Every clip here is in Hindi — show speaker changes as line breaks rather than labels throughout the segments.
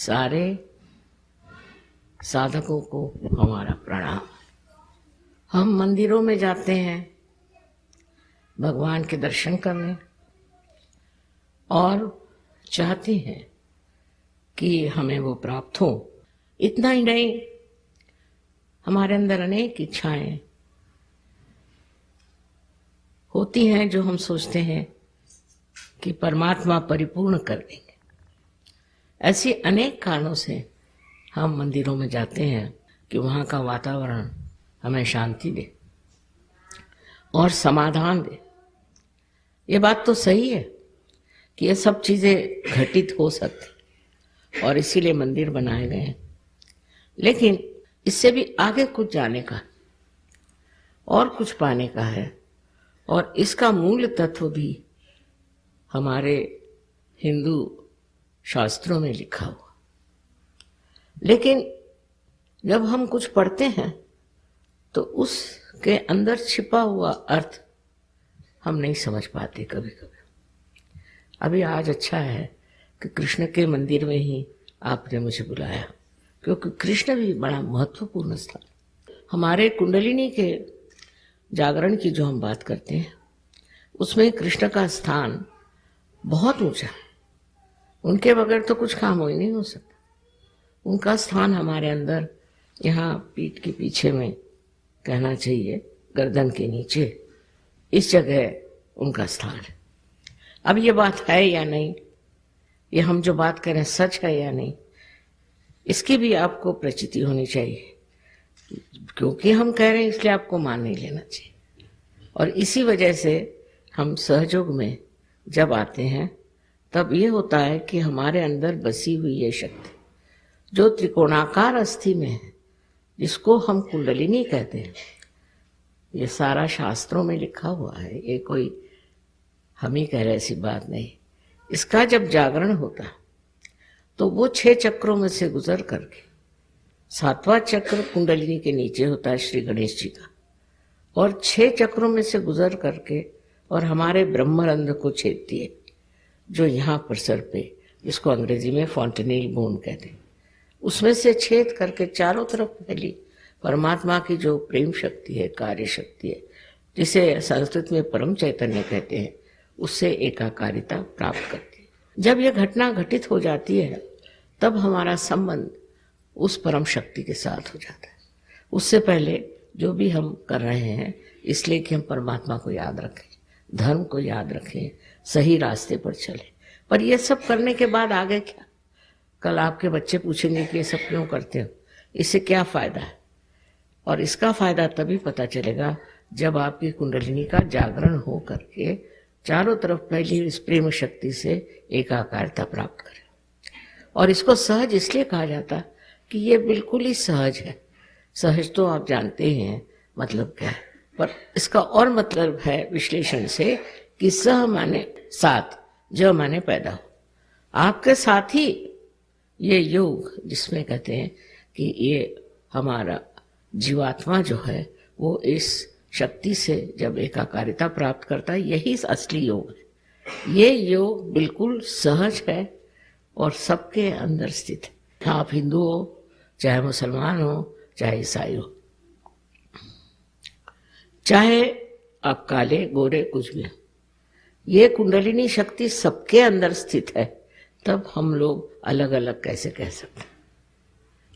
सारे साधकों को हमारा प्रणाम। हम मंदिरों में जाते हैं भगवान के दर्शन करने और चाहते हैं कि हमें वो प्राप्त हो। इतना ही नहीं, हमारे अंदर अनेक इच्छाएं होती हैं जो हम सोचते हैं कि परमात्मा परिपूर्ण कर देंगे। ऐसी अनेक कारणों से हम मंदिरों में जाते हैं कि वहाँ का वातावरण हमें शांति दे और समाधान दे। ये बात तो सही है कि ये सब चीज़ें घटित हो सकती और इसीलिए मंदिर बनाए गए हैं, लेकिन इससे भी आगे कुछ जाने का और कुछ पाने का है, और इसका मूल तत्व भी हमारे हिंदू शास्त्रों में लिखा हुआ। लेकिन जब हम कुछ पढ़ते हैं तो उसके अंदर छिपा हुआ अर्थ हम नहीं समझ पाते कभी कभी। अभी आज अच्छा है कि कृष्ण के मंदिर में ही आपने मुझे बुलाया, क्योंकि कृष्ण भी बड़ा महत्वपूर्ण स्थान। हमारे कुंडलिनी के जागरण की जो हम बात करते हैं उसमें कृष्ण का स्थान बहुत ऊंचा है। उनके बगैर तो कुछ काम ही नहीं हो सकता। उनका स्थान हमारे अंदर, यहाँ पीठ के पीछे में कहना चाहिए, गर्दन के नीचे, इस जगह उनका स्थान है। अब ये बात है या नहीं, ये हम जो बात कर रहे हैं सच है या नहीं, इसकी भी आपको प्रचिति होनी चाहिए। क्योंकि हम कह रहे हैं इसलिए आपको मान नहीं लेना चाहिए। और इसी वजह से हम सहयोग में जब आते हैं तब ये होता है कि हमारे अंदर बसी हुई ये शक्ति जो त्रिकोणाकार अस्थि में है, जिसको हम कुंडलिनी कहते हैं, ये सारा शास्त्रों में लिखा हुआ है। ये कोई हम ही कह रहे ऐसी बात नहीं। इसका जब जागरण होता तो वो 6 चक्रों में से गुजर करके 7वां चक्र कुंडलिनी के नीचे होता है श्री गणेश जी का, और 6 चक्रों में से गुजर करके और हमारे ब्रह्मरंध्र को छेदती है, जो यहाँ पर सर पे, जिसको अंग्रेजी में फॉन्टेनेल बोन कहते हैं, उसमें से छेद करके चारों तरफ फैली परमात्मा की जो प्रेम शक्ति है, कार्य शक्ति है, जिसे संस्कृत में परम चैतन्य कहते हैं, उससे एकाकारिता प्राप्त करती है। जब यह घटना घटित हो जाती है तब हमारा संबंध उस परम शक्ति के साथ हो जाता है। उससे पहले जो भी हम कर रहे हैं इसलिए कि हम परमात्मा को याद रखें, धर्म को याद रखें, सही रास्ते पर चले। पर ये सब करने के बाद आगे क्या? कल आपके बच्चे पूछेंगे कि ये सब क्यों करते हो, इससे क्या फायदा है? और इसका फायदा तभी पता चलेगा जब आपकी कुंडलिनी का जागरण हो करके चारों तरफ फैली इस प्रेम शक्ति से एकाकारता प्राप्त करें। और इसको सहज इसलिए कहा जाता कि ये बिल्कुल ही सहज है। सहज तो आप जानते ही हैं मतलब क्या है, पर इसका और मतलब है विश्लेषण से कि सह माने साथ, ज माने पैदा हो। आपके साथ ही ये योग, जिसमें कहते हैं कि ये हमारा जीवात्मा जो है वो इस शक्ति से जब एकाकारिता प्राप्त करता है, यही असली योग है। ये योग बिल्कुल सहज है और सबके अंदर स्थित है। आप हिंदू हो, चाहे मुसलमान हो, चाहे ईसाई हो, चाहे आप काले गोरे कुछ भी हो, ये कुंडलिनी शक्ति सबके अंदर स्थित है। तब हम लोग अलग अलग कैसे कह सकते हैं?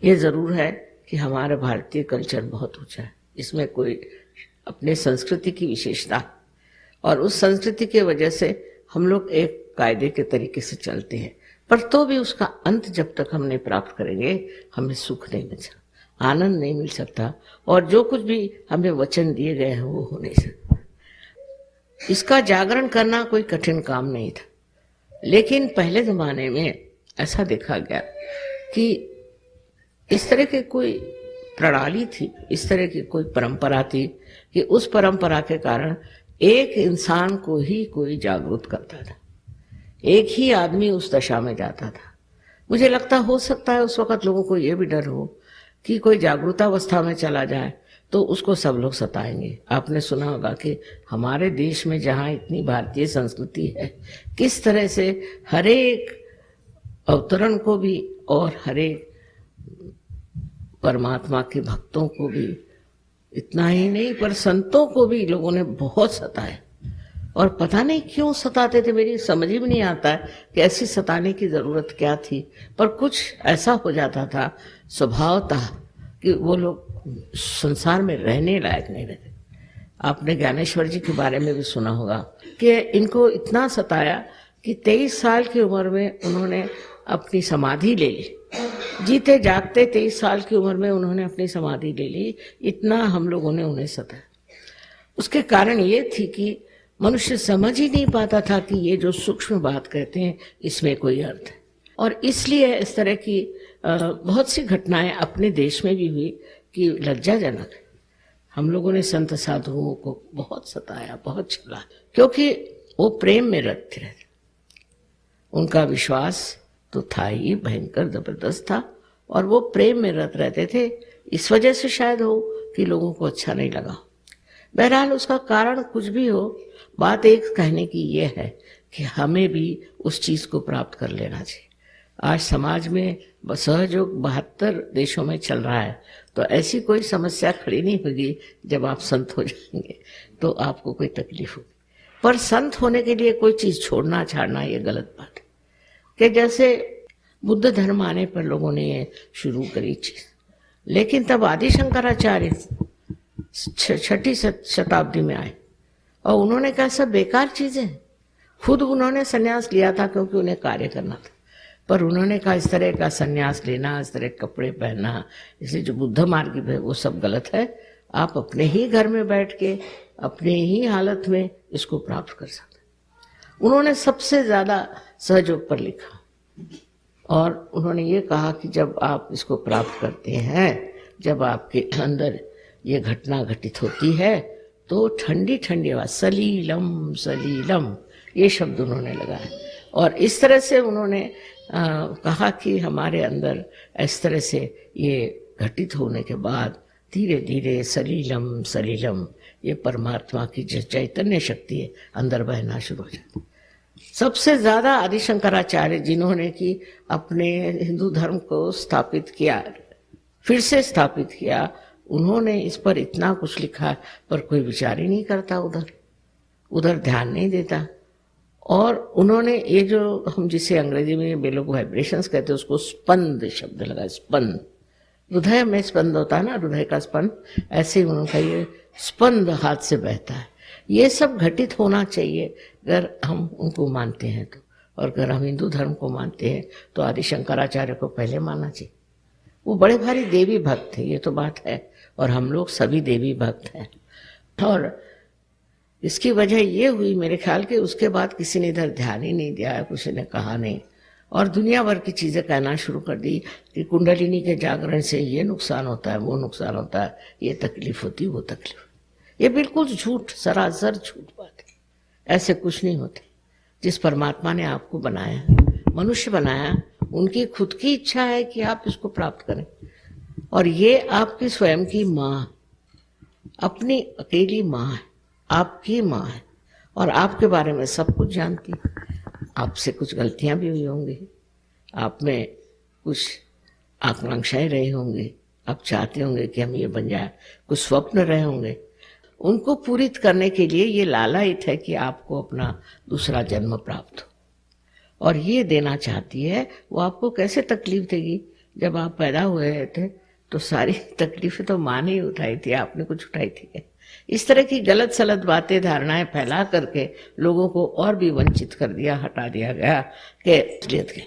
ये जरूर है कि हमारा भारतीय कल्चर बहुत ऊंचा है, इसमें कोई अपने संस्कृति की विशेषता, और उस संस्कृति की वजह से हम लोग एक कायदे के तरीके से चलते हैं। पर तो भी उसका अंत जब तक हम नहीं प्राप्त करेंगे हमें सुख नहीं मिल सकता, आनंद नहीं मिल सकता, और जो कुछ भी हमें वचन दिए गए हैं वो हो नहीं सकता। इसका जागरण करना कोई कठिन काम नहीं था, लेकिन पहले जमाने में ऐसा देखा गया कि इस तरह की कोई प्रणाली थी, इस तरह की कोई परंपरा थी कि उस परंपरा के कारण एक इंसान को ही कोई जागरूक करता था, एक ही आदमी उस दशा में जाता था। मुझे लगता हो सकता है उस वक्त लोगों को यह भी डर हो कि कोई जागरूकतावस्था में चला जाए तो उसको सब लोग सताएंगे। आपने सुना होगा कि हमारे देश में जहाँ इतनी भारतीय संस्कृति है, किस तरह से हर एक अवतरण को भी और हरे परमात्मा के भक्तों को भी, इतना ही नहीं पर संतों को भी लोगों ने बहुत सताया। और पता नहीं क्यों सताते थे, मेरी समझ ही नहीं आता है कि ऐसी सताने की जरूरत क्या थी। पर कुछ ऐसा हो जाता था स्वभावतः कि वो लोग संसार में रहने लायक नहीं रहते। आपने ज्ञानेश्वर जी के बारे में भी सुना होगा कि इनको इतना सताया कि 23 साल की उम्र में उन्होंने अपनी समाधि ले ली। जीते जागते 23 साल की उम्र में उन्होंने अपनी समाधि ले ली। इतना हम लोगों ने उन्हें सताया। उसके कारण ये थी कि मनुष्य समझ ही नहीं पाता था कि ये जो सूक्ष्म बात कहते हैं इसमें कोई अर्थ है। और इसलिए इस तरह की बहुत सी घटनाएं अपने देश में भी हुई कि लज्जाजनक है। हम लोगों ने संत साधुओं को बहुत सताया, बहुत छला, क्योंकि वो प्रेम में रत थे। उनका विश्वास तो था ही, भयंकर जबरदस्त था, और वो प्रेम में रत रहते थे। इस वजह से शायद हो कि लोगों को अच्छा नहीं लगा। बहरहाल उसका कारण कुछ भी हो, बात एक कहने की ये है कि हमें भी उस चीज को प्राप्त कर लेना चाहिए। आज समाज में सहयोग 72 देशों में चल रहा है, तो ऐसी कोई समस्या खड़ी नहीं होगी जब आप संत हो जाएंगे तो आपको कोई तकलीफ होगी। पर संत होने के लिए कोई चीज छोड़ना छाड़ना ये गलत बात है। कि जैसे बुद्ध धर्म आने पर लोगों ने ये शुरू करी चीज, लेकिन तब आदि शंकराचार्य 6ठी शताब्दी में आए और उन्होंने कहा सब बेकार चीजें। खुद उन्होंने संन्यास लिया था क्योंकि उन्हें कार्य करना था, पर उन्होंने कहा इस तरह का संन्यास लेना, इस तरह के कपड़े पहनना, इसलिए जो बुद्ध मार्ग है वो सब गलत है। आप अपने ही घर में बैठ के अपने ही हालत में इसको प्राप्त कर सकते। उन्होंने सबसे ज्यादा सहयोग पर लिखा और उन्होंने ये कहा कि जब आप इसको प्राप्त करते हैं, जब आपके अंदर ये घटना घटित होती है, तो ठंडी ठंडी आवाज सलीलम सलीलम ये शब्द उन्होंने लगाए। और इस तरह से उन्होंने कहा कि हमारे अंदर इस तरह से ये घटित होने के बाद धीरे धीरे सलीलम सलीलम ये परमात्मा की जो चैतन्य शक्ति है अंदर बहना शुरू हो जाती। सबसे ज्यादा आदि शंकराचार्य जिन्होंने कि अपने हिंदू धर्म को स्थापित किया, फिर से स्थापित किया, उन्होंने इस पर इतना कुछ लिखा, पर कोई विचार ही नहीं करता, उधर ध्यान नहीं देता। और उन्होंने ये जो हम जिसे अंग्रेजी में वे लोग वाइब्रेशंस कहते हैं, उसको स्पंद शब्द लगा। स्पंद, हृदय में स्पंद होता है ना, हृदय का स्पंद, ऐसे ही उन्होंने कहा ये स्पंद हाथ से बहता है। ये सब घटित होना चाहिए अगर हम उनको मानते हैं तो। और अगर हम हिंदू धर्म को मानते हैं तो आदि शंकराचार्य को पहले मानना चाहिए। वो बड़े भारी देवी भक्त थे, ये तो बात है, और हम लोग सभी देवी भक्त हैं। और इसकी वजह ये हुई मेरे ख्याल के उसके बाद किसी ने इधर ध्यान ही नहीं दिया, किसी ने कहा नहीं, और दुनिया भर की चीजें कहना शुरू कर दी कि कुंडलिनी के जागरण से ये नुकसान होता है, वो नुकसान होता है, ये तकलीफ होती, वो तकलीफ। ये बिल्कुल झूठ, सरासर झूठ बात है। ऐसे कुछ नहीं होते। जिस परमात्मा ने आपको बनाया, मनुष्य बनाया, उनकी खुद की इच्छा है कि आप इसको प्राप्त करें। और ये आपकी स्वयं की माँ, अपनी अकेली माँ है, आपकी माँ है, और आपके बारे में सब कुछ जानती है। आपसे कुछ गलतियां भी हुई होंगी, आप में कुछ आकांक्षाएं रही होंगी, आप चाहते होंगे कि हम ये बन जाए, कुछ स्वप्न रहे होंगे, उनको पूरित करने के लिए ये लालायित है कि आपको अपना दूसरा जन्म प्राप्त हो। और ये देना चाहती है। वो आपको कैसे तकलीफ देगी? जब आप पैदा हुए थे तो सारी तकलीफें तो माँ ने ही उठाई थी, आपने कुछ उठाई थी? इस तरह की गलत सलत बातें, धारणाएं फैला करके लोगों को और भी वंचित कर दिया, हटा दिया गया कि असलियत के।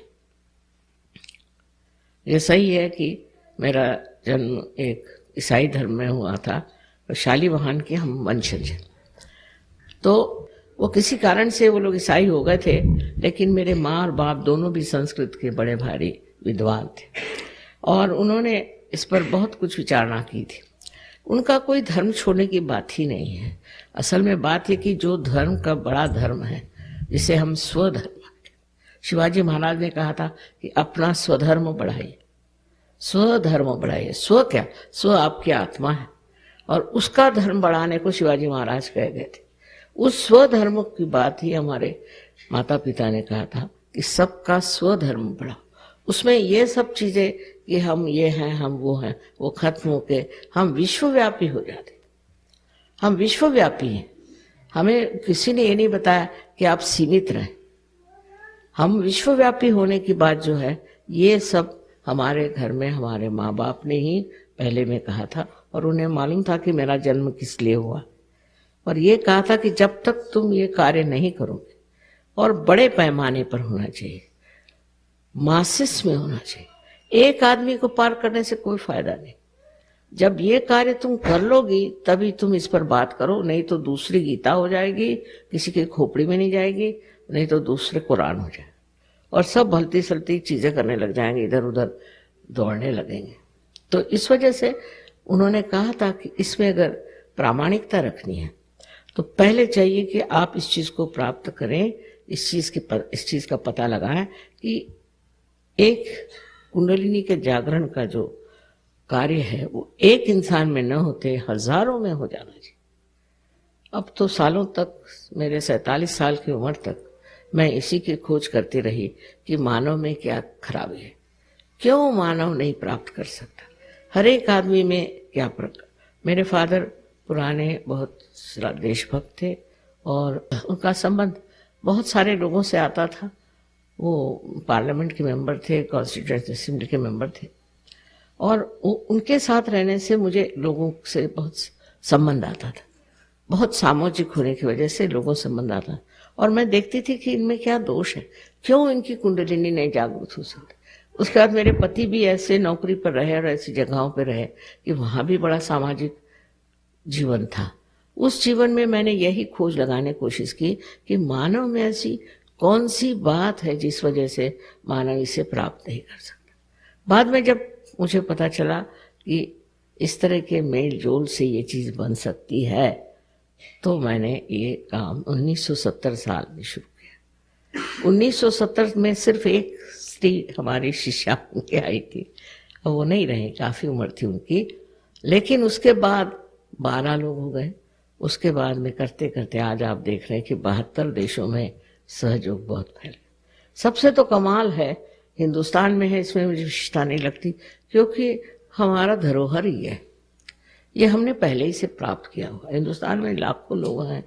ये सही है कि मेरा जन्म एक ईसाई धर्म में हुआ था, शालीवाहन के हम वंशज हैं, तो वो किसी कारण से वो लोग ईसाई हो गए थे, लेकिन मेरे माँ और बाप दोनों भी संस्कृत के बड़े भारी विद्वान थे और उन्होंने इस पर बहुत कुछ विचारणा की थी। उनका कोई धर्म छोड़ने की बात ही नहीं है। असल में बात है कि जो धर्म का बड़ा धर्म है, जिसे हम स्वधर्म, शिवाजी महाराज ने कहा था कि अपना स्वधर्म बढ़ाइए, स्वधर्म बढ़ाइए। स्व क्या? स्व आपकी आत्मा है, और उसका धर्म बढ़ाने को शिवाजी महाराज कह गए थे। उस स्वधर्म की बात ही हमारे माता पिता ने कहा था कि सबका स्वधर्म बढ़ाओ। उसमें ये सब चीजें कि हम ये हैं, हम वो हैं, वो खत्म होके हम विश्वव्यापी हो जाते। हम विश्वव्यापी हैं। हमें किसी ने ये नहीं बताया कि आप सीमित रहें। हम विश्वव्यापी होने की बात जो है, ये सब हमारे घर में हमारे माँ बाप ने ही पहले में कहा था, और उन्हें मालूम था कि मेरा जन्म किस लिए हुआ, और ये कहा था कि जब तक तुम ये कार्य नहीं करोगे, और बड़े पैमाने पर होना चाहिए, मासिस में होना चाहिए, एक आदमी को पार करने से कोई फायदा नहीं। जब ये कार्य तुम कर लोगी तभी तुम इस पर बात करो, नहीं तो दूसरी गीता हो जाएगी, किसी की खोपड़ी में नहीं जाएगी, नहीं तो दूसरे कुरान हो जाएगा, और सब भलती सलती चीजें करने लग जाएंगे, इधर उधर दौड़ने लगेंगे। तो इस वजह से उन्होंने कहा था कि इसमें अगर प्रामाणिकता रखनी है तो पहले चाहिए कि आप इस चीज को प्राप्त करें, इस चीज का पता लगाएं कि एक कुंडलिनी के जागरण का जो कार्य है वो एक इंसान में न होते हजारों में हो जाना चाहिए। अब तो सालों तक, मेरे 47 साल की उम्र तक मैं इसी की खोज करती रही कि मानव में क्या खराबी है, क्यों मानव नहीं प्राप्त कर सकता, हर एक आदमी में क्या प्रकार। मेरे फादर पुराने बहुत देशभक्त थे और उनका संबंध बहुत सारे लोगों से आता था। वो पार्लियामेंट के मेंबर थे, कॉन्स्टिट्यूएंट असेंबली के मेंबर थे, और उनके साथ रहने से मुझे लोगों से बहुत संबंध आता था। बहुत सामाजिक होने की वजह से लोगों से संबंध आता, और मैं देखती थी कि इनमें क्या दोष है, क्यों इनकी कुंडलिनी नहीं जागृत हो सकती। उसके बाद मेरे पति भी ऐसे नौकरी पर रहे और ऐसी जगहों पर रहे कि वहां भी बड़ा सामाजिक जीवन था। उस जीवन में मैंने यही खोज लगाने की कोशिश की कि मानव में ऐसी कौन सी बात है जिस वजह से मानव इसे प्राप्त नहीं कर सकता। बाद में जब मुझे पता चला कि इस तरह के मेल जोल से ये चीज बन सकती है, तो मैंने ये काम 1970 साल में शुरू किया। 1970 में सिर्फ एक स्त्री हमारी शिष्या उनके आई थी, अब वो नहीं रहे, काफी उम्र थी उनकी, लेकिन उसके बाद 12 लोग हो गए। उसके बाद में करते करते आज आप देख रहे हैं कि 72 देशों में सहयोग बहुत फैल गया। सबसे तो कमाल है हिंदुस्तान में है, इसमें मुझे विशिष्टता नहीं लगती क्योंकि हमारा धरोहर ही है, ये हमने पहले ही से प्राप्त किया हुआ। हिंदुस्तान में लाखों लोग हैं,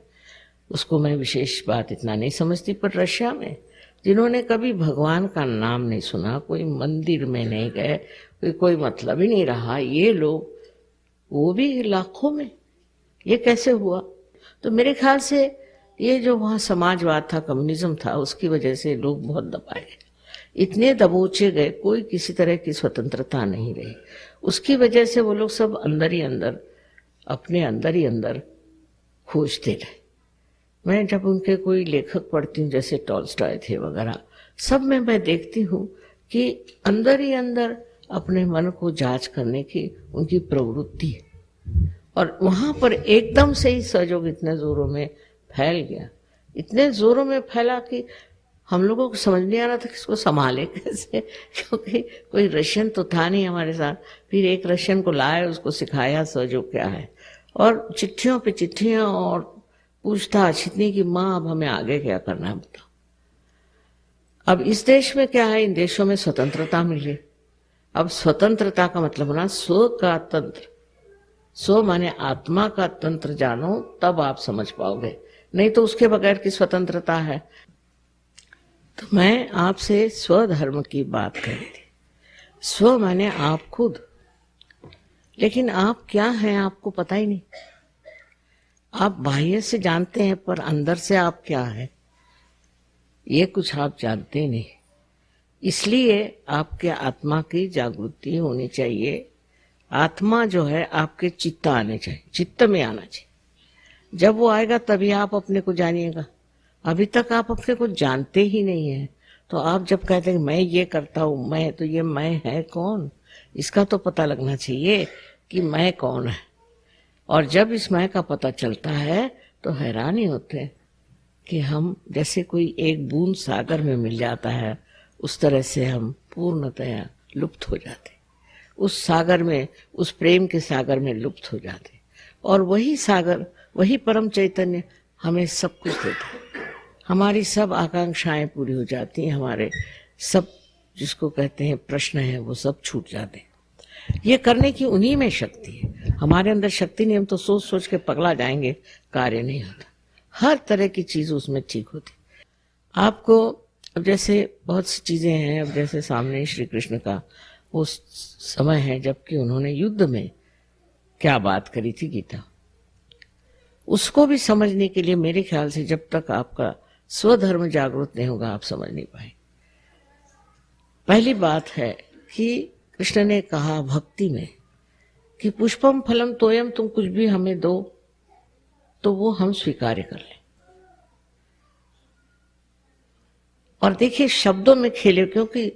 उसको मैं विशेष बात इतना नहीं समझती, पर रशिया में जिन्होंने कभी भगवान का नाम नहीं सुना, कोई मंदिर में नहीं गए, कोई मतलब ही नहीं रहा, ये लोग वो भी लाखों में, ये कैसे हुआ? तो मेरे ख्याल से ये जो वहाँ समाजवाद था, कम्युनिज्म था, उसकी वजह से लोग बहुत दबाए गए, इतने दबोचे गए, कोई किसी तरह की स्वतंत्रता नहीं रही। उसकी वजह से वो लोग सब अंदर ही अंदर, अपने अंदर ही अंदर खोजते रहे। मैं जब उनके कोई लेखक पढ़ती हूँ, जैसे टॉल्स्टॉय थे वगैरह, सब में मैं देखती हूँ कि अंदर ही अंदर अपने मन को जांच करने की उनकी प्रवृत्ति है। और वहां पर एकदम से ही सहयोग इतने जोरों में फैल गया, इतने जोरों में फैला कि हम लोगों को समझ नहीं आ रहा था कि इसको संभाले कैसे, क्योंकि कोई रशियन तो था नहीं हमारे साथ। फिर एक रशियन को लाए, उसको सिखाया सहयोग क्या है, और चिट्ठियों पे चिट्ठियां और पूछताछ इतनी कि माँ अब हमें आगे क्या करना है बताओ। अब इस देश में क्या है, इन देशों में स्वतंत्रता मिली। अब स्वतंत्रता का मतलब होना स्व का तंत्र, स्व माने आत्मा का तंत्र जानो, तब आप समझ पाओगे, नहीं तो उसके बगैर की स्वतंत्रता है। तो मैं आपसे स्वधर्म की बात कर रही थी। स्व माने आप खुद, लेकिन आप क्या हैं आपको पता ही नहीं। आप बाह्य से जानते हैं, पर अंदर से आप क्या है ये कुछ आप जानते नहीं। इसलिए आपके आत्मा की जागृति होनी चाहिए। आत्मा जो है आपके चित्त आने चाहिए, चित्त में आना चाहिए। जब वो आएगा तभी आप अपने को जानिएगा। अभी तक आप अपने को जानते ही नहीं है, तो आप जब कहते हैं मैं ये करता हूं, मैं, तो ये मैं है कौन, इसका तो पता लगना चाहिए कि मैं कौन है। और जब इस मैं का पता चलता है तो हैरान ही होते कि हम जैसे कोई एक बूंद सागर में मिल जाता है, उस तरह से हम पूर्णतया लुप्त हो जाते, उस सागर में, उस प्रेम के सागर में लुप्त हो जाते। और वही सागर, वही परम चैतन्य हमें सब कुछ देता है। हमारी सब आकांक्षाएं पूरी हो जाती हैं, हमारे सब जिसको कहते हैं प्रश्न है, वो सब छूट जाते हैं। ये करने की उन्हीं में शक्ति है। हमारे अंदर शक्ति नहीं, हम तो सोच सोच के पगला जाएंगे, कार्य नहीं होता। हर तरह की चीज उसमें ठीक होती। आपको अब जैसे बहुत सी चीजें हैं, अब जैसे सामने श्री कृष्ण का वो समय है जबकि उन्होंने युद्ध में क्या बात करी थी गीता, उसको भी समझने के लिए मेरे ख्याल से जब तक आपका स्वधर्म जागृत नहीं होगा आप समझ नहीं पाए। पहली बात है कि कृष्ण ने कहा भक्ति में कि पुष्पम फलम तोयम, तुम कुछ भी हमें दो तो वो हम स्वीकार कर लें। और देखिए शब्दों में खेले, क्योंकि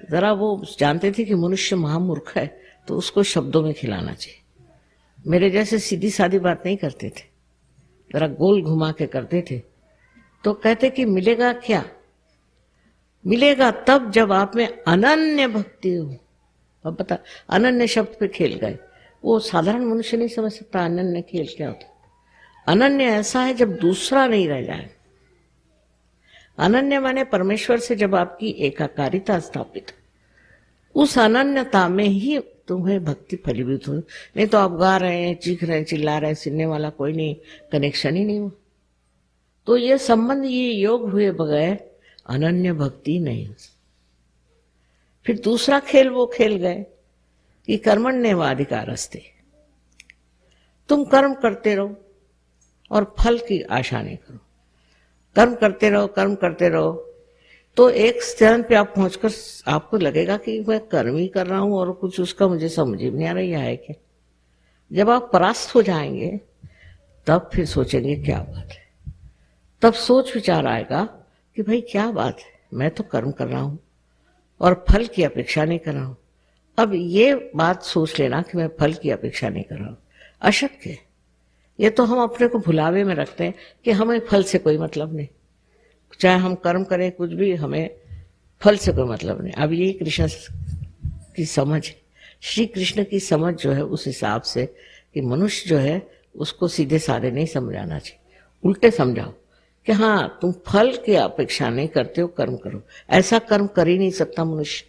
जरा वो जानते थे कि मनुष्य महामूर्ख है तो उसको शब्दों में खिलाना चाहिए। मेरे जैसे सीधी सादी बात नहीं करते थे, जरा गोल घुमा के करते थे। तो कहते कि मिलेगा क्या? मिलेगा तब जब आप में अनन्य भक्ति हो। अब पता अनन्य शब्द पे खेल गए, वो साधारण मनुष्य नहीं समझ सकता अनन्य खेल क्या होता। अनन्य ऐसा है जब दूसरा नहीं रह जाए। अनन्य माने परमेश्वर से जब आपकी एकाकारिता स्थापित हो, उस अनन्यता में ही तुम्हें भक्ति फलीभूत हो। नहीं तो आप गा रहे हैं, चीख रहे हैं, चिल्ला रहे हैं, सुनने वाला कोई नहीं, कनेक्शन ही नहीं हुआ। तो ये संबंध, ये योग हुए बगैर अनन्य भक्ति नहीं हो। फिर दूसरा खेल वो खेल गए कि कर्मण्येवाधिकारस्ते, तुम कर्म करते रहो और फल की आशा नहीं करो। कर्म करते रहो, कर्म करते रहो, तो एक चरण पे आप पहुंचकर आपको लगेगा कि मैं कर्म ही कर रहा हूं और कुछ उसका मुझे समझ ही नहीं आ रही है क्या। जब आप परास्त हो जाएंगे तब फिर सोचेंगे क्या बात है। तब सोच विचार आएगा कि भाई क्या बात है, मैं तो कर्म कर रहा हूं और फल की अपेक्षा नहीं कर रहा हूं। अब ये बात सोच लेना कि मैं फल की अपेक्षा नहीं कर रहा हूं अशक्य है। ये तो हम अपने को भुलावे में रखते हैं कि हमें फल से कोई मतलब नहीं, चाहे हम कर्म करें कुछ भी, हमें फल से कोई मतलब नहीं। अब ये कृष्ण की समझ है, श्री कृष्ण की समझ जो है उस हिसाब से कि मनुष्य जो है उसको सीधे साधे नहीं समझाना चाहिए, उल्टे समझाओ कि हाँ तुम फल की अपेक्षा नहीं करते हो, कर्म करो। ऐसा कर्म कर ही नहीं सकता मनुष्य।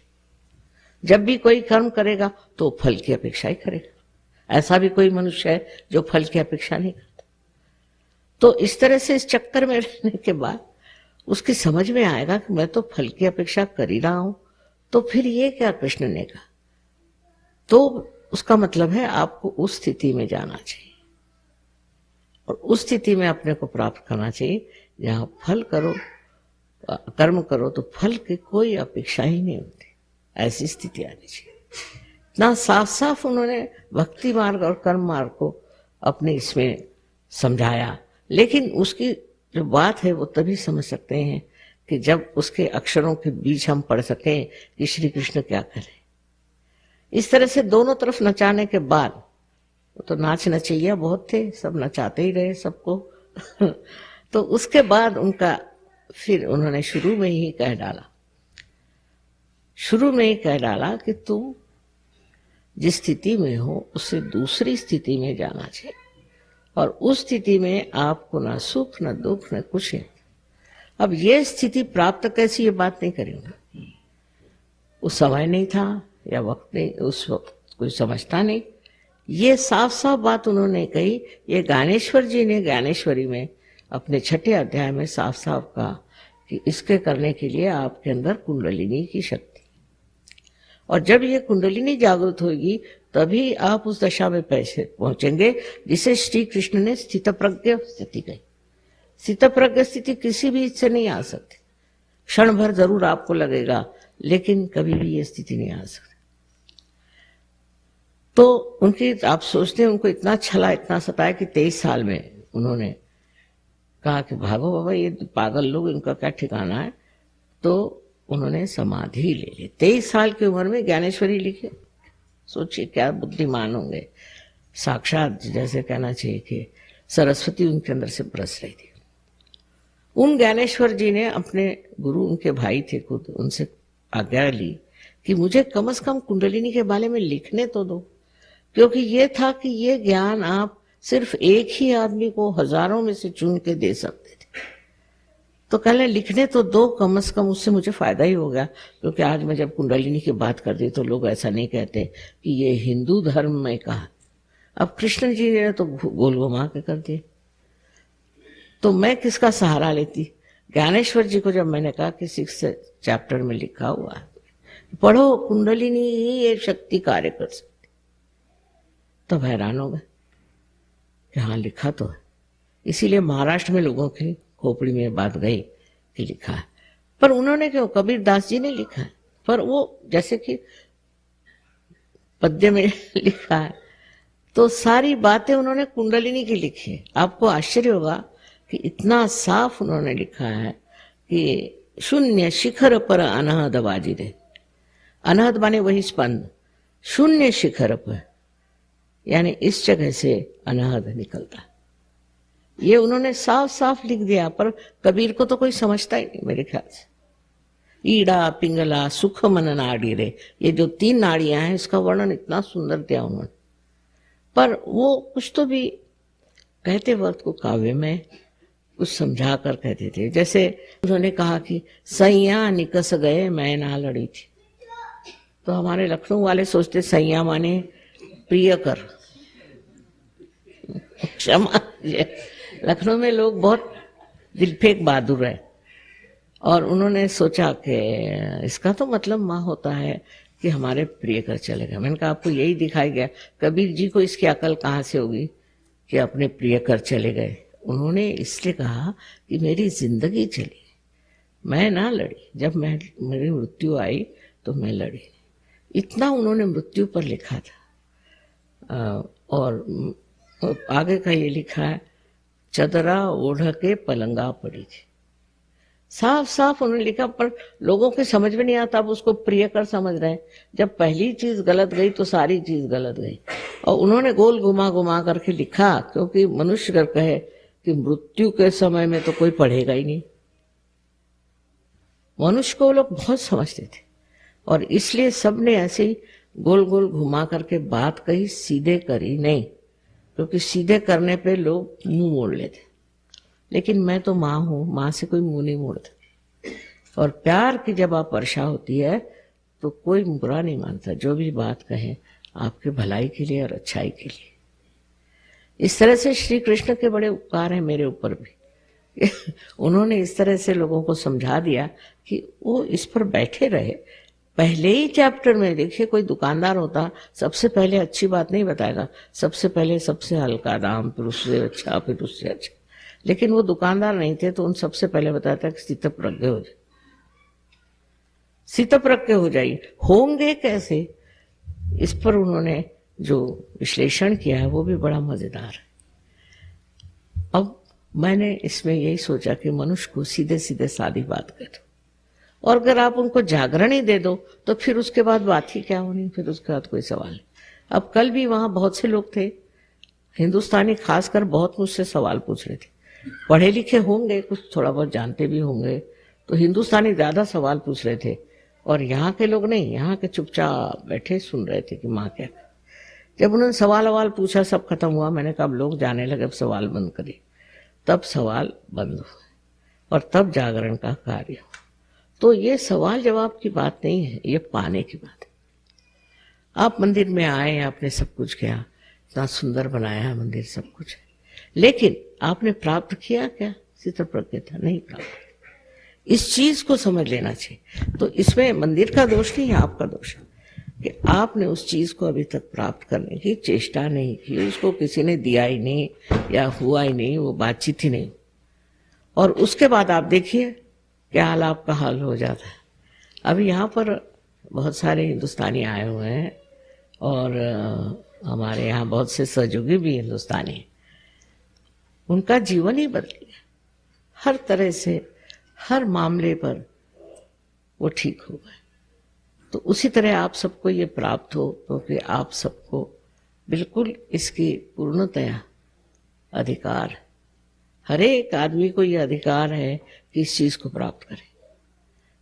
जब भी कोई कर्म करेगा तो फल की अपेक्षा ही करेगा। ऐसा भी कोई मनुष्य है जो फल की अपेक्षा नहीं करता। तो इस तरह से इस चक्कर में रहने के बाद उसकी समझ में आएगा कि मैं तो फल की अपेक्षा कर ही रहा हूं, तो फिर ये क्या कृष्ण ने कहा। तो उसका मतलब है आपको उस स्थिति में जाना चाहिए और उस स्थिति में अपने को प्राप्त करना चाहिए जहां फल करो, कर्म करो तो फल की कोई अपेक्षा ही नहीं होती। ऐसी स्थिति आनी चाहिए। ना साफ साफ उन्होंने भक्ति मार्ग और कर्म मार्ग को अपने इसमें समझाया, लेकिन उसकी जो बात है वो तभी समझ सकते हैं कि जब उसके अक्षरों के बीच हम पढ़ सकें कि श्री कृष्ण क्या करें। इस तरह से दोनों तरफ नचाने के बाद, तो नाच नचैया बहुत थे, सब नचाते ही रहे सबको तो उसके बाद उनका फिर उन्होंने शुरू में ही कह डाला कि तुम जिस स्थिति में हो उससे दूसरी स्थिति में जाना चाहिए और उस स्थिति में आपको ना सुख न दुख न कुछ नहीं। अब ये स्थिति प्राप्त कैसी, ये बात नहीं करेंगे। उस समय नहीं था या वक्त नहीं, उस वक्त कोई समझता नहीं। ये साफ साफ बात उन्होंने कही। ये ज्ञानेश्वर जी ने ज्ञानेश्वरी में अपने 6 अध्याय में साफ साफ कहा कि इसके करने के लिए आपके अंदर कुंडलिनी की शक्ति, और जब ये कुंडलिनी जागृत होगी तभी आप उस दशा में पहुंचेंगे जिसे श्री कृष्ण ने स्थित प्रज्ञ स्थिति कही। स्थित प्रज्ञ स्थिति किसी भी से नहीं आ सकती। क्षण भर जरूर आपको लगेगा, लेकिन कभी भी ये स्थिति नहीं आ सकती। तो उनकी आप सोचते हैं उनको इतना छला, इतना सताया कि 23 साल में उन्होंने कहा कि भागो बाबा, ये पागल लोग, इनका क्या ठिकाना है। तो उन्होंने समाधि ले ली 23 साल की उम्र में। ज्ञानेश्वरी लिखे, सोचिए क्या बुद्धिमान होंगे। साक्षात जैसे कहना चाहिए कि सरस्वती उनके अंदर से बरस रही थी। उन ज्ञानेश्वर जी ने अपने गुरु, उनके भाई थे खुद, उनसे आज्ञा ली कि मुझे कम से कम कुंडलिनी के बारे में लिखने तो दो, क्योंकि ये था कि ये ज्ञान आप सिर्फ एक ही आदमी को हजारों में से चुन के दे सकते थे। तो कहने लिखने तो दो, कम से कम उससे मुझे फायदा ही हो गया, क्योंकि आज मैं जब कुंडलिनी की बात करती तो लोग ऐसा नहीं कहते कि ये हिंदू धर्म में कहा। अब कृष्ण जी ने तो गोल घुमा के कर दिए, तो मैं किसका सहारा लेती? ज्ञानेश्वर जी को जब मैंने कहा कि 6th चैप्टर में लिखा हुआ है, पढ़ो, कुंडलिनी ही ये शक्ति कार्य कर सकती, तो हैरान हो गए कि हाँ लिखा तो है। इसीलिए महाराष्ट्र में लोगों की खोपड़ी में बात गई कि लिखा है, पर उन्होंने क्यों? कबीर दास जी ने लिखा है, पर वो जैसे कि पद्य में लिखा है, तो सारी बातें उन्होंने कुंडलिनी की लिखी है। आपको आश्चर्य होगा कि इतना साफ उन्होंने लिखा है कि शून्य शिखर पर अनहद बाजिरे, अनहद माने वही स्पंद, शून्य शिखर पर, यानी इस जगह से अनहद निकलता। ये उन्होंने साफ साफ लिख दिया, पर कबीर को तो कोई समझता ही नहीं मेरे ख्याल से। ईड़ा पिंगला सुख मन नाड़ी रे, ये जो 3 नाड़ियां हैं, इसका वर्णन इतना सुंदर दिया उन्होंने, पर वो कुछ तो भी कहते वक्त को काव्य में कुछ समझा कर कहते थे। जैसे उन्होंने कहा कि सैया निकस गए मैं ना लड़ी थी, तो हमारे लखनऊ वाले सोचते सैया माने प्रिय कर, क्षमा। लखनऊ में लोग बहुत दिलफेक बहादुर है, और उन्होंने सोचा कि इसका तो मतलब माँ होता है कि हमारे प्रिय कर चले गए। मैंने कहा आपको यही दिखाई गया, कबीर जी को इसकी अकल कहाँ से होगी कि अपने प्रिय कर चले गए। उन्होंने इसलिए कहा कि मेरी जिंदगी चली, मैं ना लड़ी, जब मेरी मृत्यु आई तो मैं लड़ी। इतना उन्होंने मृत्यु पर लिखा था। और आगे का ये लिखा है, चदरा ओढ़ के पलंगा पड़ी थी। साफ साफ उन्होंने लिखा, पर लोगों के समझ में नहीं आता, अब उसको प्रिय कर समझ रहे हैं। जब पहली चीज गलत गई तो सारी चीज गलत गई। और उन्होंने गोल घुमा घुमा करके लिखा, क्योंकि मनुष्य अगर कहे कि मृत्यु के समय में तो कोई पढ़ेगा ही नहीं, मनुष्य को लोग बहुत समझते थे, और इसलिए सबने ऐसे ही गोल गोल घुमा करके बात कही, सीधे करी नहीं, क्योंकि सीधे करने पे लोग मुंह मोड़ लेते। लेकिन मैं तो माँ हूं, माँ से कोई मुंह नहीं मोड़ता, और प्यार की जब आप वर्षा होती है तो कोई बुरा नहीं मानता, जो भी बात कहे आपके भलाई के लिए और अच्छाई के लिए। इस तरह से श्री कृष्ण के बड़े उपकार हैं मेरे ऊपर भी। उन्होंने इस तरह से लोगों को समझा दिया कि वो इस पर बैठे रहे। पहले ही चैप्टर में देखिए, कोई दुकानदार होता सबसे पहले अच्छी बात नहीं बताएगा, सबसे पहले सबसे हल्का दाम, फिर उससे अच्छा, फिर उससे अच्छा। लेकिन वो दुकानदार नहीं थे, तो उन सबसे पहले बताता कि स्थितप्रज्ञ हो जाए, स्थितप्रज्ञ हो जाइए। होंगे कैसे, इस पर उन्होंने जो विश्लेषण किया है वो भी बड़ा मजेदार है। अब मैंने इसमें यही सोचा कि मनुष्य को सीधे सीधे सादी बात करो, और अगर आप उनको जागरण ही दे दो तो फिर उसके बाद बात ही क्या होनी, फिर उसके बाद कोई सवाल नहीं। अब कल भी वहां बहुत से लोग थे, हिंदुस्तानी खासकर, बहुत मुझसे सवाल पूछ रहे थे। पढ़े लिखे होंगे, कुछ थोड़ा बहुत जानते भी होंगे, तो हिंदुस्तानी ज्यादा सवाल पूछ रहे थे, और यहाँ के लोग नहीं, यहाँ के चुपचाप बैठे सुन रहे थे कि माँ क्या। जब उन्होंने सवाल पूछा, सब खत्म हुआ, मैंने कहा अब लोग जाने लगे, अब सवाल बंद करिए। तब सवाल बंद हुए, और तब जागरण का कार्य हुआ। तो ये सवाल जवाब की बात नहीं है, ये पाने की बात है। आप मंदिर में आए, आपने सब कुछ किया, इतना सुंदर बनाया मंदिर, सब कुछ है, लेकिन आपने प्राप्त किया क्या? स्थितप्रज्ञता नहीं प्राप्त। इस चीज को समझ लेना चाहिए। तो इसमें मंदिर का दोष नहीं है, आपका दोष है कि आपने उस चीज को अभी तक प्राप्त करने की चेष्टा नहीं की, उसको किसी ने दिया ही नहीं, या हुआ ही नहीं, वो बातचीत ही नहीं। और उसके बाद आप देखिए क्या हाल आपका हाल हो जाता है। अभी यहाँ पर बहुत सारे हिंदुस्तानी आए हुए हैं, और हमारे यहाँ बहुत से सहयोगी भी हिंदुस्तानी हैं। उनका जीवन ही बदल गया, हर तरह से, हर मामले पर वो ठीक हो गए। तो उसी तरह आप सबको ये प्राप्त हो, क्योंकि आप सबको बिल्कुल इसकी पूर्णतया अधिकार है। हर एक आदमी को ये अधिकार है कि इस चीज को प्राप्त करे।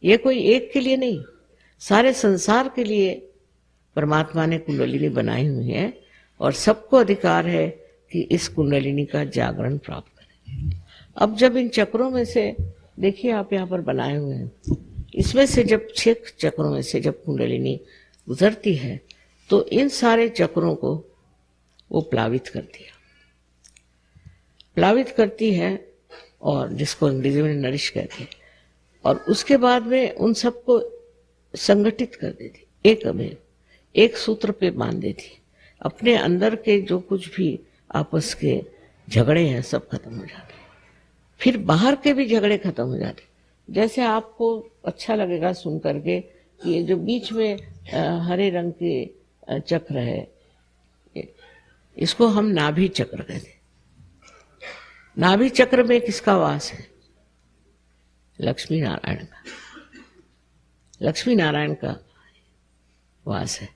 ये कोई एक के लिए नहीं, सारे संसार के लिए परमात्मा ने कुंडलिनी बनाई हुई है, और सबको अधिकार है कि इस कुंडलिनी का जागरण प्राप्त करें। अब जब इन चक्रों में से देखिए आप यहाँ पर बनाए हुए हैं, इसमें से जब 6 चक्रों में से जब कुंडलिनी गुजरती है तो इन सारे चक्रों को वो प्लावित करती है और जिसको अंग्रेजी में नरिश कहते हैं, और उसके बाद में उन सबको संगठित कर देती, एक सूत्र पे बांध देती। अपने अंदर के जो कुछ भी आपस के झगड़े हैं सब खत्म हो जाते हैं, फिर बाहर के भी झगड़े खत्म हो जाते हैं। जैसे आपको अच्छा लगेगा सुन करके कि ये जो बीच में हरे रंग के चक्र है, इसको हम नाभि चक्र कहते हैं। नाभि चक्र में किसका वास है? लक्ष्मी नारायण का। लक्ष्मी नारायण का वास है।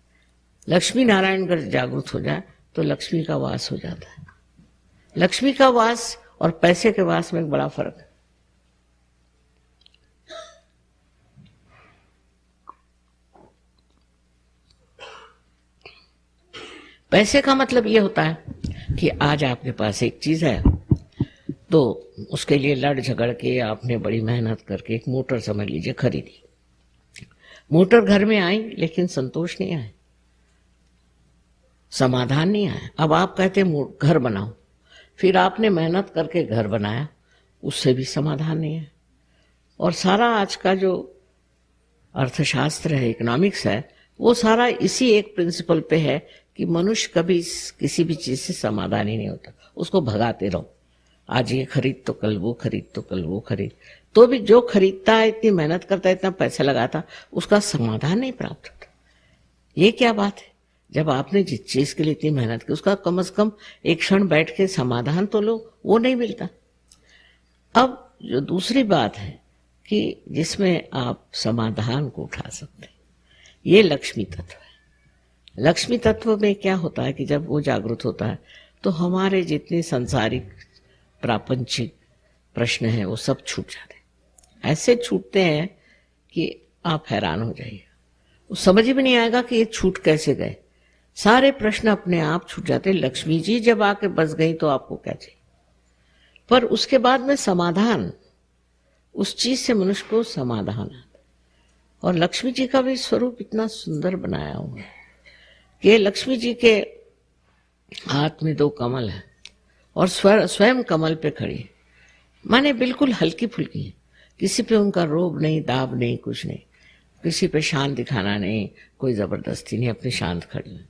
लक्ष्मी नारायण अगर जागृत हो जाए तो लक्ष्मी का वास हो जाता है। लक्ष्मी का वास और पैसे के वास में एक बड़ा फर्क है। पैसे का मतलब ये होता है कि आज आपके पास एक चीज है तो उसके लिए लड़ झगड़ के आपने बड़ी मेहनत करके एक मोटर समझ लीजिए खरीदी। मोटर घर में आई लेकिन संतोष नहीं आया, समाधान नहीं आया। अब आप कहते घर बनाओ, फिर आपने मेहनत करके घर बनाया, उससे भी समाधान नहीं है। और सारा आज का जो अर्थशास्त्र है, इकोनॉमिक्स है, वो सारा इसी एक प्रिंसिपल पे है कि मनुष्य कभी किसी भी चीज से समाधान ही नहीं होता, उसको भगाते रहो। आज ये खरीद तो कल वो खरीद, तो कल वो खरीद, तो भी जो खरीदता है, इतनी मेहनत करता है, इतना पैसा लगाता, उसका समाधान नहीं प्राप्त होता। ये क्या बात है? जब आपने जिस चीज के लिए इतनी मेहनत की उसका कम से कम एक क्षण बैठ के समाधान तो लो, वो नहीं मिलता। अब जो दूसरी बात है कि जिसमें आप समाधान को उठा सकते हैं, ये लक्ष्मी तत्व है। लक्ष्मी तत्व में क्या होता है कि जब वो जागृत होता है तो हमारे जितने सांसारिक प्रापंचिक प्रश्न हैं वो सब छूट जाते हैं। ऐसे छूटते हैं कि आप हैरान हो जाइए, समझ भी नहीं आएगा कि ये छूट कैसे गए। सारे प्रश्न अपने आप छूट जाते हैं। लक्ष्मी जी जब आके बस गई तो आपको क्या चाहिए? पर उसके बाद में समाधान, उस चीज से मनुष्य को समाधान आता है। और लक्ष्मी जी का भी स्वरूप इतना सुंदर बनाया हुआ है कि लक्ष्मी जी के हाथ में 2 कमल है और स्वयं कमल पे खड़ी है, माने बिल्कुल हल्की फुल्की है। किसी पे उनका रोब नहीं, दाब नहीं, कुछ नहीं, किसी पे शान दिखाना नहीं, कोई जबरदस्ती नहीं, अपनी शांत खड़ी है।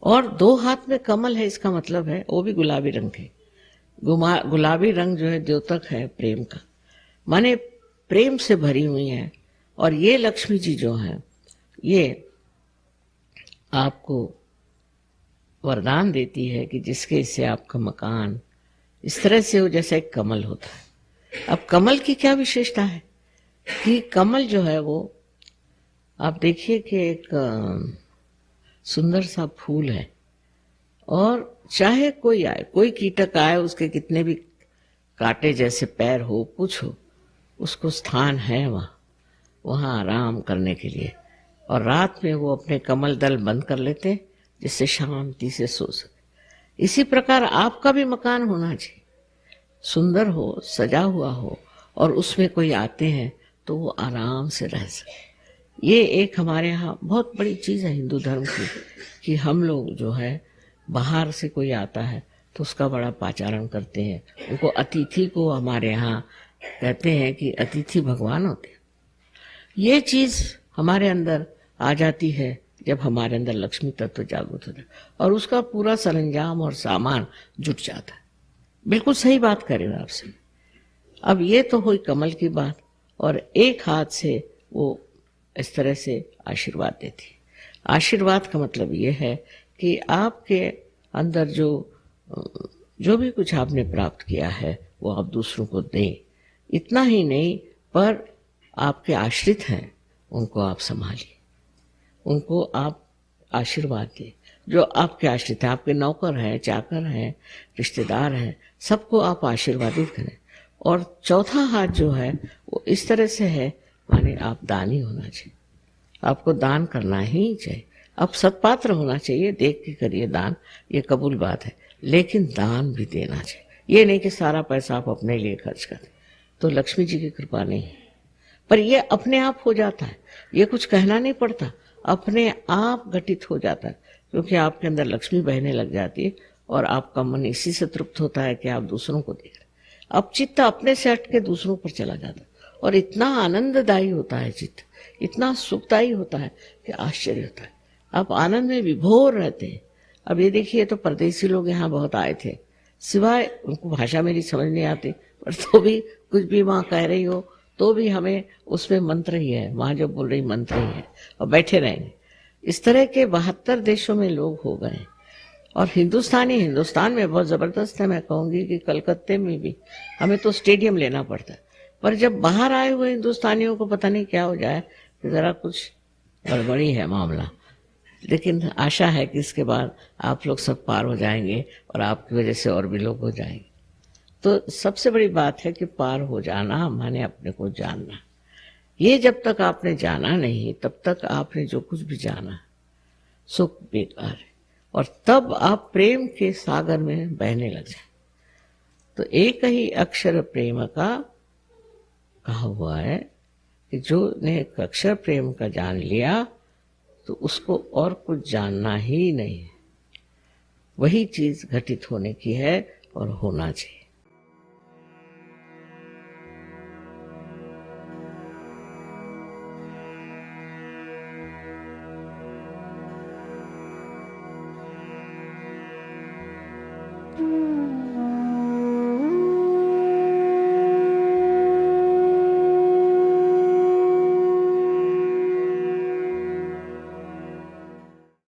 और 2 हाथ में कमल है, इसका मतलब है वो भी गुलाबी रंग के। गुलाबी रंग जो है द्योतक है प्रेम का, माने प्रेम से भरी हुई है। और ये लक्ष्मी जी जो है ये आपको वरदान देती है कि जिसके इससे आपका मकान इस तरह से हो जैसे एक कमल होता है। अब कमल की क्या विशेषता है कि कमल जो है वो आप देखिए कि एक सुंदर सा फूल है, और चाहे कोई आए, कोई कीटक आए, उसके कितने भी कांटे जैसे पैर हो, कुछ हो, उसको स्थान है वहां आराम करने के लिए। और रात में वो अपने कमल दल बंद कर लेते हैं जिससे शांति से सो सके। इसी प्रकार आपका भी मकान होना चाहिए, सुंदर हो, सजा हुआ हो, और उसमें कोई आते हैं तो वो आराम से रह सके। ये एक हमारे यहाँ बहुत बड़ी चीज है हिंदू धर्म की कि हम लोग जो है बाहर से कोई आता है तो उसका बड़ा पाचारण करते हैं। उनको अतिथि को हमारे यहाँ कहते हैं कि अतिथि भगवान होते हैं। ये चीज हमारे अंदर आ जाती है जब हमारे अंदर लक्ष्मी तत्व जागृत होता है और उसका पूरा सरंजाम और सामान जुट जाता है। बिल्कुल सही बात कर रहे हो आपसे। अब ये तो हुई कमल की बात, और एक हाथ से वो इस तरह से आशीर्वाद देती है। आशीर्वाद का मतलब ये है कि आपके अंदर जो भी कुछ आपने प्राप्त किया है वो आप दूसरों को दें। इतना ही नहीं, पर आपके आश्रित हैं उनको आप संभालिए, उनको आप आशीर्वाद दें। जो आपके आश्रित हैं, आपके नौकर हैं, चाकर हैं, रिश्तेदार हैं, सबको आप आशीर्वादित करें। और चौथा हाथ जो है वो इस तरह से है, माने आप दानी होना चाहिए, आपको दान करना ही चाहिए। अब सत्पात्र होना चाहिए, देख के करिए दान, ये कबूल बात है, लेकिन दान भी देना चाहिए। ये नहीं कि सारा पैसा आप अपने लिए खर्च करें, तो लक्ष्मी जी की कृपा नहीं है। पर ये अपने आप हो जाता है, ये कुछ कहना नहीं पड़ता, अपने आप घटित हो जाता है, क्योंकि आपके अंदर लक्ष्मी बहने लग जाती है और आपका मन इसी से तृप्त होता है कि आप दूसरों को देख रहे हैं। अब चित्त अपने से हट के दूसरों पर चला जाता है और इतना आनंददायी होता है चित्त, इतना सुखदायी होता है कि आश्चर्य होता है। आप आनंद में विभोर रहते हैं। अब ये देखिए, तो परदेसी लोग यहाँ बहुत आए थे, सिवाय उनको भाषा मेरी समझ नहीं आती, पर तो भी कुछ भी माँ कह रही हो तो भी हमें उसमें मंत्र ही है, माँ जो बोल रही मंत्र ही है, और बैठे रहेंगे। इस तरह के 72 देशों में लोग हो गए। और हिंदुस्तान में बहुत जबरदस्त है। मैं कहूंगी कि कलकत्ते में भी हमें तो स्टेडियम लेना पड़ता है, पर जब बाहर आए हुए हिंदुस्तानियों को पता नहीं क्या हो जाए कि जरा कुछ गड़बड़ी है मामला। लेकिन आशा है कि इसके बाद आप लोग सब पार हो जाएंगे और आपकी वजह से और भी लोग हो जाएंगे। तो सबसे बड़ी बात है कि पार हो जाना माने अपने को जानना। ये जब तक आपने जाना नहीं, तब तक आपने जो कुछ भी जाना सुख बेकार है, और तब आप प्रेम के सागर में बहने लग जाए। तो एक ही अक्षर प्रेम का कहा हुआ है कि जो ने एक अक्षर प्रेम का जान लिया तो उसको और कुछ जानना ही नहीं है। वही चीज घटित होने की है और होना चाहिए।